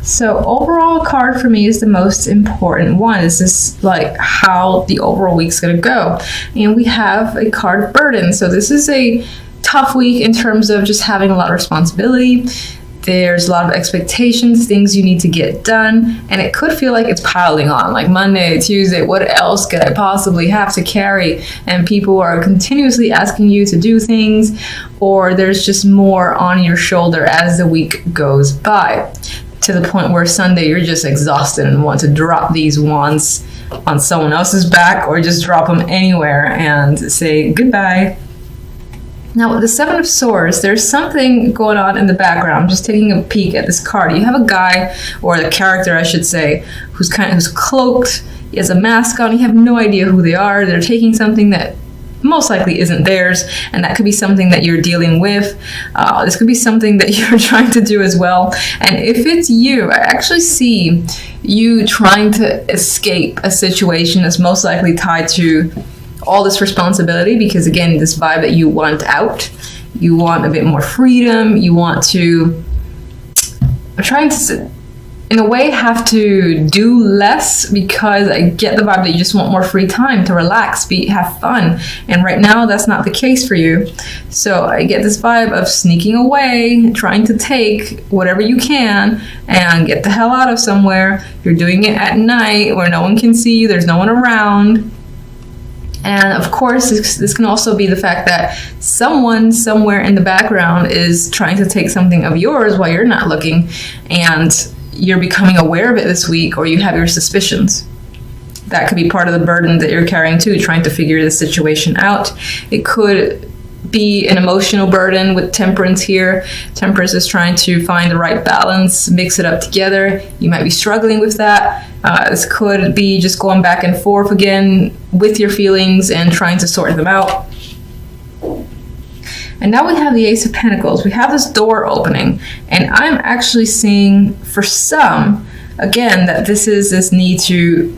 So overall card for me is the most important one. This is like how the overall week's gonna go. And we have a card burden. So this is a tough week in terms of just having a lot of responsibility. There's a lot of expectations, things you need to get done, and it could feel like it's piling on, like Monday, Tuesday, what else could I possibly have to carry? And people are continuously asking you to do things, or there's just more on your shoulder as the week goes by, to the point where Sunday you're just exhausted and want to drop these wands on someone else's back, or just drop them anywhere and say goodbye. Now, with the Seven of Swords, there's something going on in the background. Just taking a peek at this card. You have a guy, or the character, I should say, who's cloaked. He has a mask on. You have no idea who they are. They're taking something that most likely isn't theirs, and that could be something that you're dealing with. This could be something that you're trying to do as well. And if it's you, I actually see you trying to escape a situation that's most likely tied to all this responsibility, because again, this vibe that you want out, you want a bit more freedom, you want to, trying to, in a way, have to do less, because I get the vibe that you just want more free time to relax, have fun, and right now that's not the case for you. So I get this vibe of sneaking away, trying to take whatever you can and get the hell out of somewhere. You're doing it at night where no one can see you, there's no one around. And of course, this can also be the fact that someone somewhere in the background is trying to take something of yours while you're not looking, and you're becoming aware of it this week, or you have your suspicions. That could be part of the burden that you're carrying too, trying to figure the situation out. It could be an emotional burden with Temperance here. Temperance is trying to find the right balance, mix it up together. You might be struggling with that. This could be just going back and forth again with your feelings and trying to sort them out. And now we have the Ace of Pentacles. We have this door opening, and I'm actually seeing for some, again, that this is this need to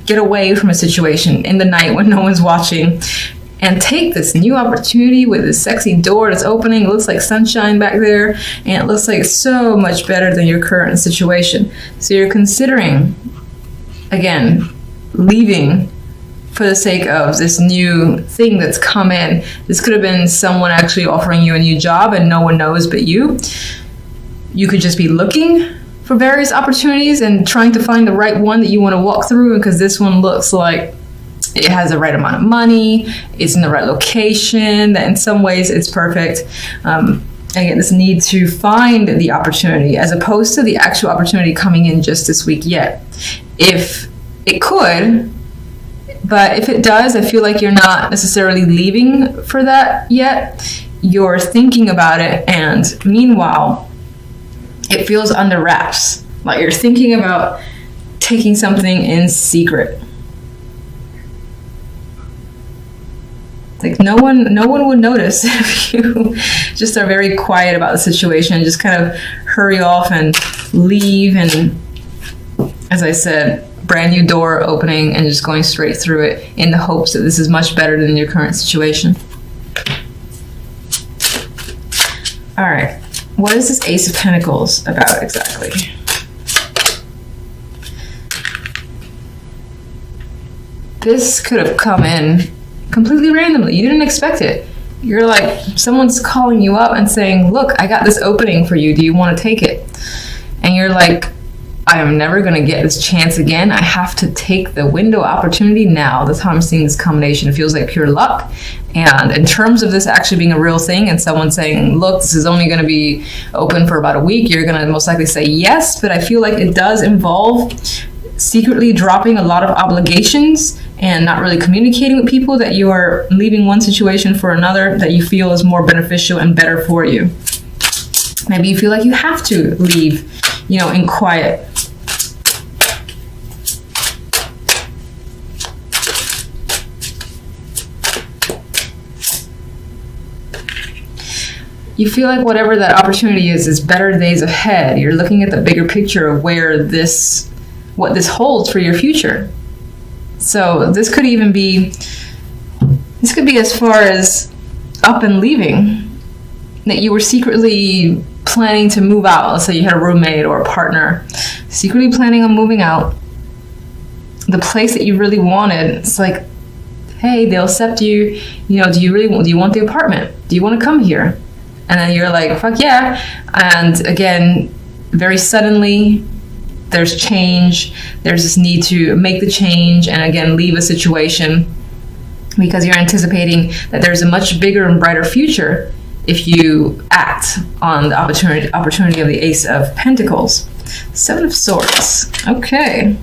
get away from a situation in the night when no one's watching, and take this new opportunity with this sexy door that's opening. It looks like sunshine back there, and it looks like it's so much better than your current situation. So you're considering, again, leaving for the sake of this new thing that's come in. This could have been someone actually offering you a new job and no one knows but you. You could just be looking for various opportunities and trying to find the right one that you want to walk through, because this one looks like it has the right amount of money, it's in the right location, that in some ways it's perfect. Again, this need to find the opportunity as opposed to the actual opportunity coming in just this week yet. If it could, but if it does, I feel like you're not necessarily leaving for that yet. You're thinking about it, and meanwhile, it feels under wraps. Like you're thinking about taking something in secret. Like no one would notice if you just are very quiet about the situation and just kind of hurry off and leave, and as I said, brand new door opening and just going straight through it in the hopes that this is much better than your current situation. All right, what is this Ace of Pentacles about exactly? This could have come in completely randomly. You didn't expect it. You're like, someone's calling you up and saying, look, I got this opening for you. Do you want to take it? And you're like, I am never going to get this chance again. I have to take the window opportunity now. That's how I'm seeing this combination. It feels like pure luck. And in terms of this actually being a real thing and someone saying, look, this is only going to be open for about a week, you're going to most likely say yes. But I feel like it does involve secretly dropping a lot of obligations and not really communicating with people, that you are leaving one situation for another that you feel is more beneficial and better for you. Maybe you feel like you have to leave, in quiet. You feel like whatever that opportunity is better days ahead. You're looking at the bigger picture of what this holds for your future. So this could be as far as up and leaving, that you were secretly planning to move out. Let's say you had a roommate or a partner, secretly planning on moving out. The place that you really wanted, it's like, hey, they'll accept you. You know, do you want the apartment? Do you want to come here? And then you're like, fuck yeah. And again, very suddenly, there's change. There's this need to make the change and again, leave a situation because you're anticipating that there's a much bigger and brighter future if you act on the opportunity of the Ace of Pentacles. Seven of Swords. Okay.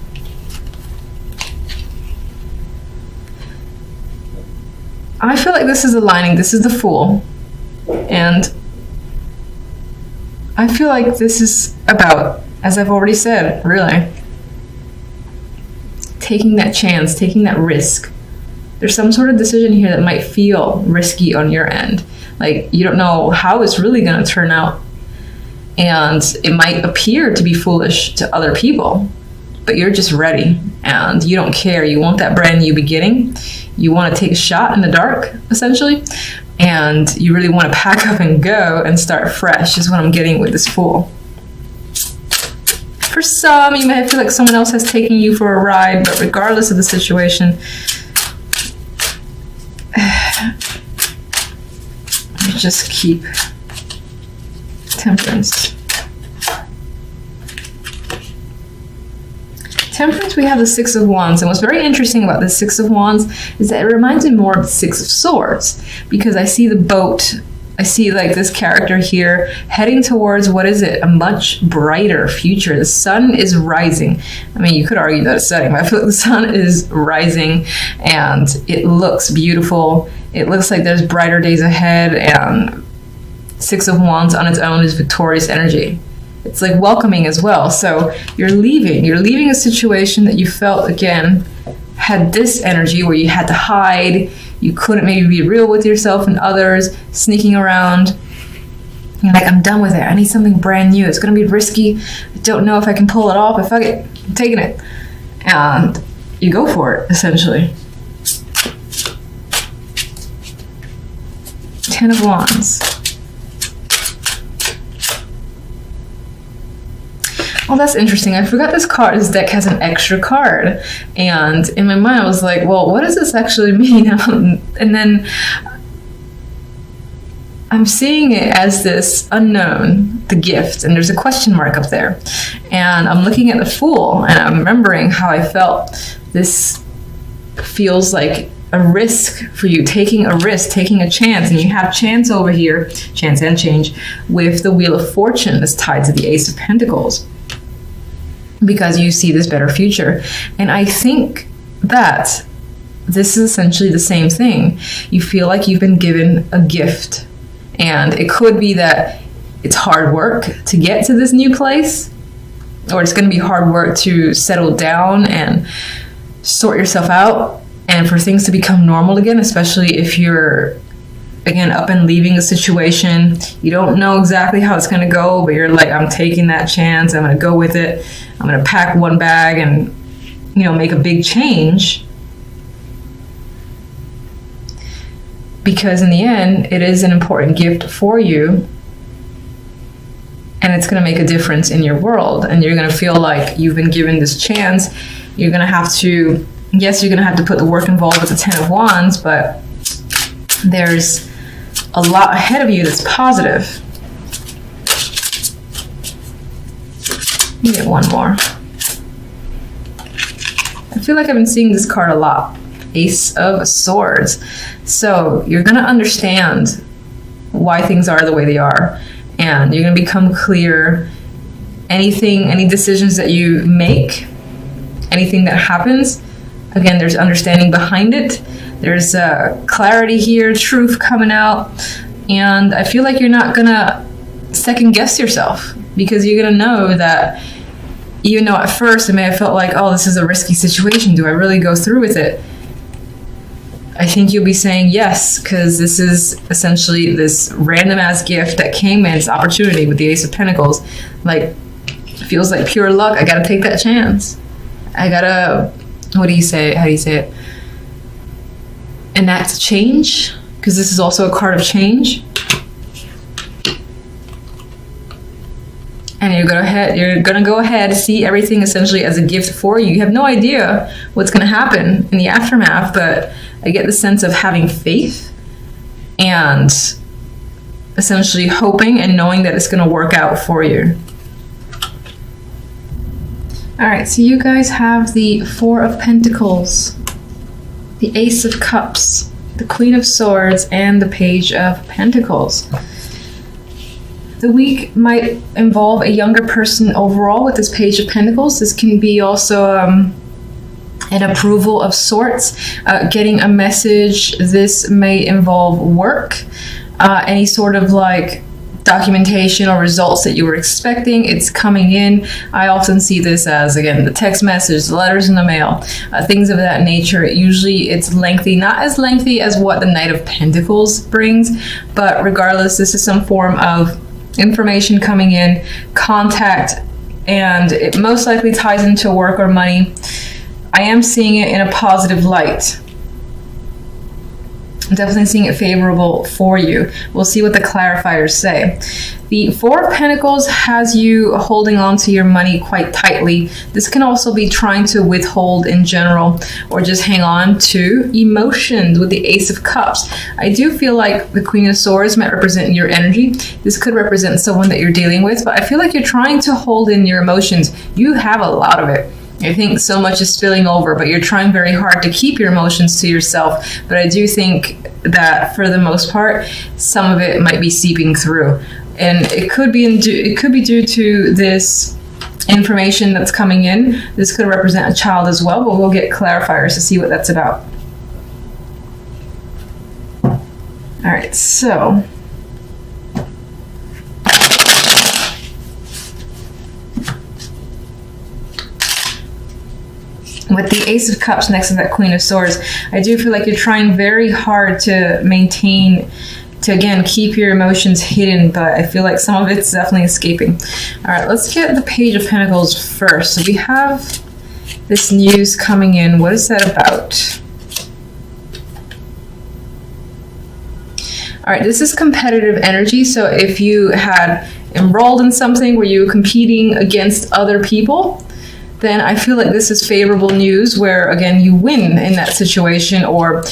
I feel like this is aligning. This is the Fool. And I feel like this is about, as I've already said, really, taking that chance, taking that risk. There's some sort of decision here that might feel risky on your end. Like, you don't know how it's really going to turn out. And it might appear to be foolish to other people, but you're just ready and you don't care. You want that brand new beginning. You want to take a shot in the dark, essentially. And you really want to pack up and go and start fresh is what I'm getting with this Fool. For some, you may feel like someone else has taken you for a ride, but regardless of the situation, you just keep Temperance. Temperance, we have the Six of Wands, and what's very interesting about the Six of Wands is that it reminds me more of the Six of Swords, because I see the boat, I see like this character here heading towards, what is it, a much brighter future. The sun is rising. I mean, you could argue that it's setting, but I feel like the sun is rising and it looks beautiful. It looks like there's brighter days ahead, and Six of Wands on its own is victorious energy. It's like welcoming as well. So you're leaving a situation that you felt, again, had this energy where you had to hide, you couldn't maybe be real with yourself and others, sneaking around. You're like, I'm done with it. I need something brand new. It's going to be risky. I don't know if I can pull it off, but fuck it, I'm taking it. And you go for it, essentially. Ten of Wands. Oh, that's interesting. I forgot this card. This deck has an extra card. And in my mind, I was like, well, what does this actually mean? And then I'm seeing it as this unknown, the gift, and there's a question mark up there. And I'm looking at the Fool, and I'm remembering how I felt. This feels like a risk for you, taking a risk, taking a chance. And you have chance over here, chance and change, with the Wheel of Fortune that's tied to the Ace of Pentacles, because you see this better future. And I think that this is essentially the same thing. You feel like you've been given a gift, and it could be that it's hard work to get to this new place, or it's going to be hard work to settle down and sort yourself out, and for things to become normal again, especially if you're, again, up and leaving a situation. You don't know exactly how it's going to go, but you're like, I'm taking that chance. I'm going to go with it. I'm going to pack one bag and, make a big change. Because in the end, it is an important gift for you. And it's going to make a difference in your world. And you're going to feel like you've been given this chance. You're going to have to, yes, you're going to have to put the work involved with the Ten of Wands, but there's a lot ahead of you that's positive. Let me get one more. I feel like I've been seeing this card a lot. Ace of Swords. So you're going to understand why things are the way they are. And you're going to become clear. Any decisions that you make, anything that happens, again, there's understanding behind it. There's clarity here, truth coming out. And I feel like you're not going to second guess yourself, because you're going to know that even though at first it may have felt like, oh, this is a risky situation, do I really go through with it? I think you'll be saying yes, because this is essentially this random ass gift that came in, this opportunity with the Ace of Pentacles. Like, feels like pure luck. I got to take that chance. I got to, what do you say? How do you say it? Enact change, because this is also a card of change. And you're gonna go ahead, see everything essentially as a gift for you. You have no idea what's gonna happen in the aftermath, but I get the sense of having faith and essentially hoping and knowing that it's gonna work out for you. All right, so you guys have the Four of Pentacles, the Ace of Cups, the Queen of Swords, and the Page of Pentacles. The week might involve a younger person overall with this Page of Pentacles. This can be also an approval of sorts, getting a message. This may involve work, any sort of like documentation or results that you were expecting. It's coming in. I often see this as, again, the text message, the letters in the mail, things of that nature. Usually it's lengthy, not as lengthy as what the Knight of Pentacles brings, but regardless, this is some form of information coming in, contact, and it most likely ties into work or money. I am seeing it in a positive light. I'm definitely seeing it favorable for you. We'll see what the clarifiers say. The Four of Pentacles has you holding on to your money quite tightly. This can also be trying to withhold in general or just hang on to emotions with the Ace of Cups. I do feel like the Queen of Swords might represent your energy. This could represent someone that you're dealing with, but I feel like you're trying to hold in your emotions. You have a lot of it. I think so much is spilling over, but you're trying very hard to keep your emotions to yourself. But I do think that for the most part, some of it might be seeping through. And it could be due to this information that's coming in. This could represent a child as well, but we'll get clarifiers to see what that's about. All right, so with the Ace of Cups next to that Queen of Swords, I do feel like you're trying very hard to maintain, to again, keep your emotions hidden, but I feel like some of it's definitely escaping. All right, let's get the Page of Pentacles first. So we have this news coming in. What is that about? All right, this is competitive energy. So if you had enrolled in something where you were competing against other people, then I feel like this is favorable news where, again, you win in that situation. Or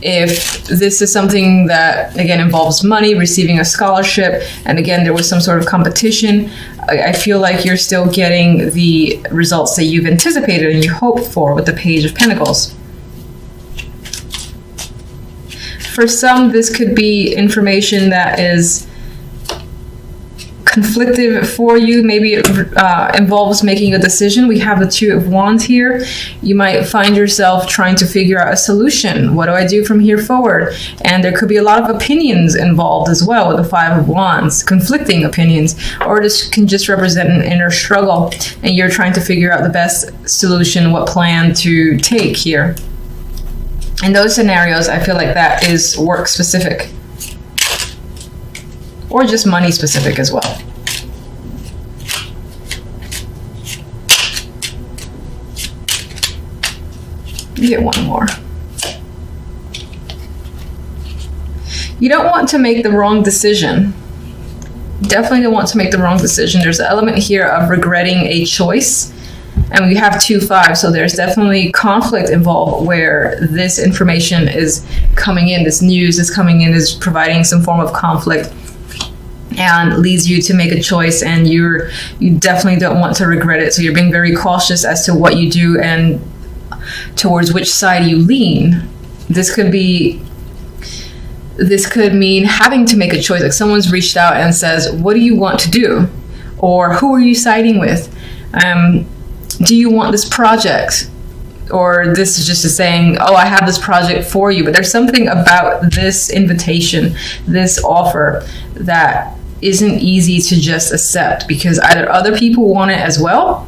if this is something that, again, involves money, receiving a scholarship, and again, there was some sort of competition, I feel like you're still getting the results that you've anticipated and you hoped for with the Page of Pentacles. For some, this could be information that is conflictive for you. Maybe it involves making a decision. We have the Two of Wands here. You might find yourself trying to figure out a solution. What do I do from here forward? And there could be a lot of opinions involved as well with the Five of Wands, conflicting opinions, or this can just represent an inner struggle and you're trying to figure out the best solution, what plan to take here. In those scenarios, I feel like that is work specific or just money specific as well. Get one more. You don't want to make the wrong decision. Definitely don't want to make the wrong decision. There's an element here of regretting a choice. And we have 2-5, so there's definitely conflict involved where this information is coming in, this news is coming in, is providing some form of conflict and leads you to make a choice, and you definitely don't want to regret it. So you're being very cautious as to what you do and towards which side you lean. This could mean having to make a choice. Like someone's reached out and says, what do you want to do? Or who are you siding with? Do you want this project? Or this is just a saying, oh, I have this project for you. But there's something about this invitation, this offer, that isn't easy to just accept, because either other people want it as well,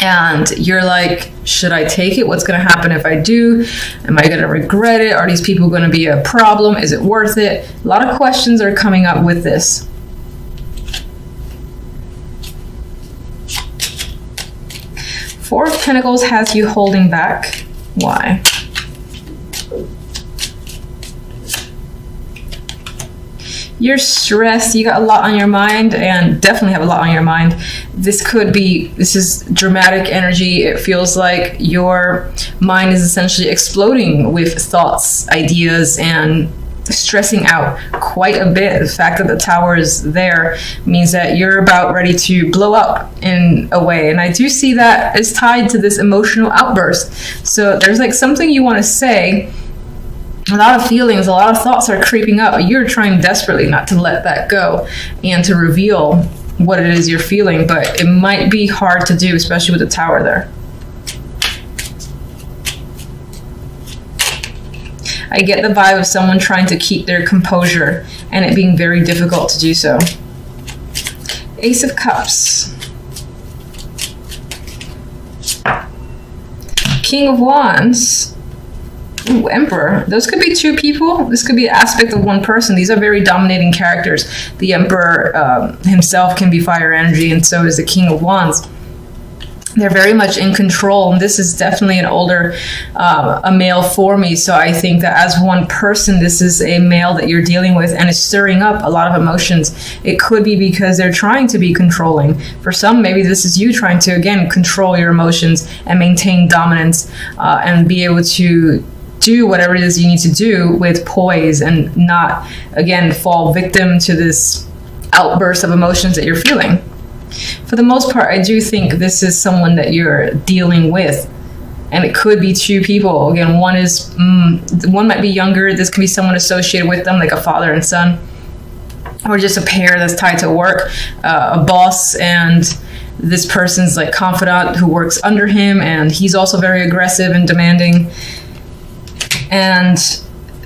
and you're like, should I take it? What's going to happen if I do? Am I going to regret it? Are these people going to be a problem? Is it worth it? A lot of questions are coming up with this. Four of Pentacles has you holding back. Why? you're stressed, you got a lot on your mind, and definitely have a lot on your mind. This is dramatic energy. It feels like your mind is essentially exploding with thoughts, ideas, and stressing out quite a bit. The fact that the Tower is there means that you're about ready to blow up in a way, and I do see that is tied to this emotional outburst. So there's like something you want to say, a lot of feelings, a lot of thoughts are creeping up. You're trying desperately not to let that go and to reveal what it is you're feeling, but it might be hard to do, especially with the Tower there. I get the vibe of someone trying to keep their composure and it being very difficult to do so. Ace of Cups. King of Wands. Ooh, Emperor. Those could be two people. This could be an aspect of one person. These are very dominating characters. The Emperor himself can be fire energy, and so is the King of Wands. They're very much in control, and this is definitely an older, a male for me. So I think that as one person, this is a male that you're dealing with, and is stirring up a lot of emotions. It could be because they're trying to be controlling. For some, maybe this is you trying to, again, control your emotions and maintain dominance, and be able to do whatever it is you need to do with poise and not, again, fall victim to this outburst of emotions that you're feeling. For the most part, I do think this is someone that you're dealing with, and it could be two people. Again, one might be younger. This can be someone associated with them, like a father and son, or just a pair that's tied to work, a boss and this person's like confidant who works under him, and he's also very aggressive and demanding. And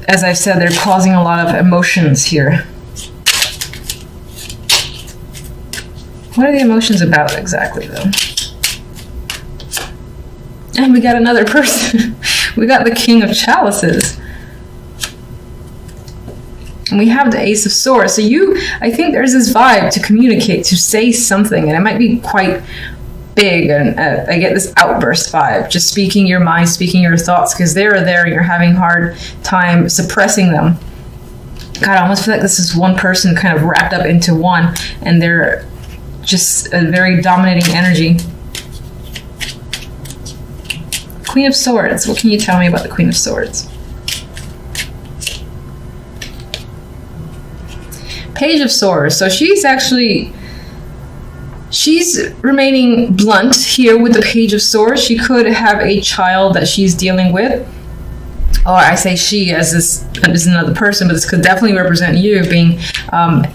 as I've said, they're causing a lot of emotions here. What are the emotions about exactly, though? And we got another person. We got the King of Chalices. And we have the Ace of Swords. So I think there's this vibe to communicate, to say something, and it might be quite big. And I get this outburst vibe, just speaking your mind, speaking your thoughts, because they're there and you're having a hard time suppressing them. God, I almost feel like this is one person kind of wrapped up into one, and they're just a very dominating energy. Queen of Swords. What can you tell me about the Queen of Swords? Page of Swords. So she's remaining blunt here with the Page of Swords. She could have a child that she's dealing with. Or I say she as this is another person, but this could definitely represent you being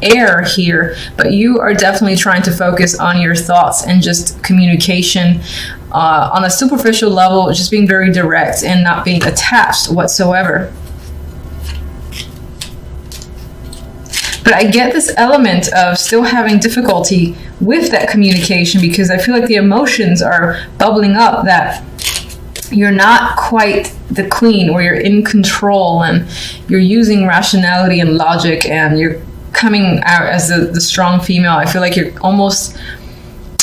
air here. But you are definitely trying to focus on your thoughts and just communication on a superficial level, just being very direct and not being attached whatsoever. But I get this element of still having difficulty with that communication, because I feel like the emotions are bubbling up that you're not quite the queen, or you're in control and you're using rationality and logic, and you're coming out as the strong female. I feel like you're almost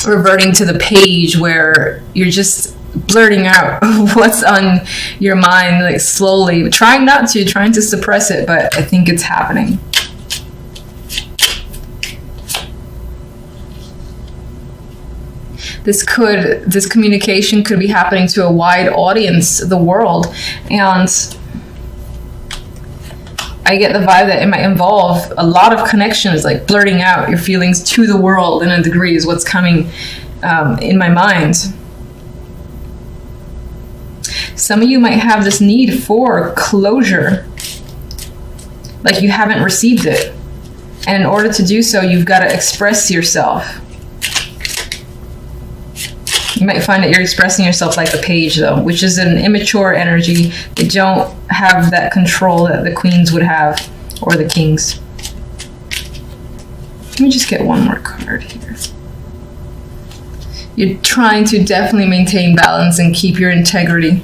reverting to the page where you're just blurting out what's on your mind, like slowly, trying to suppress it, but I think it's happening. This communication could be happening to a wide audience, the world, and I get the vibe that it might involve a lot of connections, like blurting out your feelings to the world in a degree is what's coming in my mind. Some of you might have this need for closure, like you haven't received it, and in order to do so, you've got to express yourself. You might find that you're expressing yourself like the Page, though, which is an immature energy. They don't have that control that the queens would have, or the kings. Let me just get one more card here. You're trying to definitely maintain balance and keep your integrity.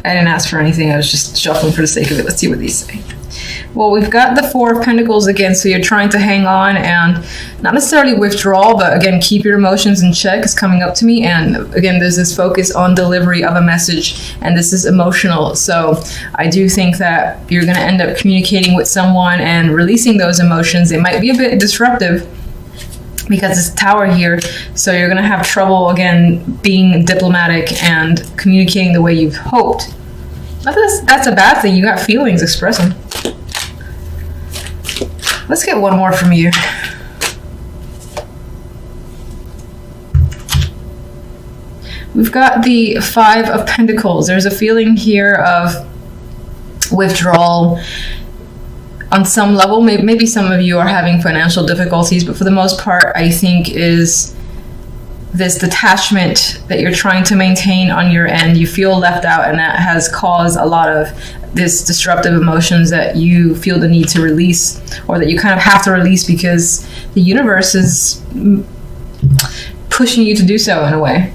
I didn't ask for anything. I was just shuffling for the sake of it. Let's see what these say. Well, we've got the Four of Pentacles again, so you're trying to hang on and not necessarily withdraw, but again, keep your emotions in check is coming up to me. And again, there's this focus on delivery of a message, and this is emotional. So I do think that you're going to end up communicating with someone and releasing those emotions. It might be a bit disruptive because it's Tower here, so you're going to have trouble, again, being diplomatic and communicating the way you've hoped. But that's a bad thing. You got feelings, express them. Let's get one more from you. We've got the Five of Pentacles. There's a feeling here of withdrawal on some level. Maybe some of you are having financial difficulties, but for the most part, I think is this detachment that you're trying to maintain on your end. You feel left out, and that has caused a lot of this disruptive emotions that you feel the need to release, or that you kind of have to release because the universe is pushing you to do so in a way.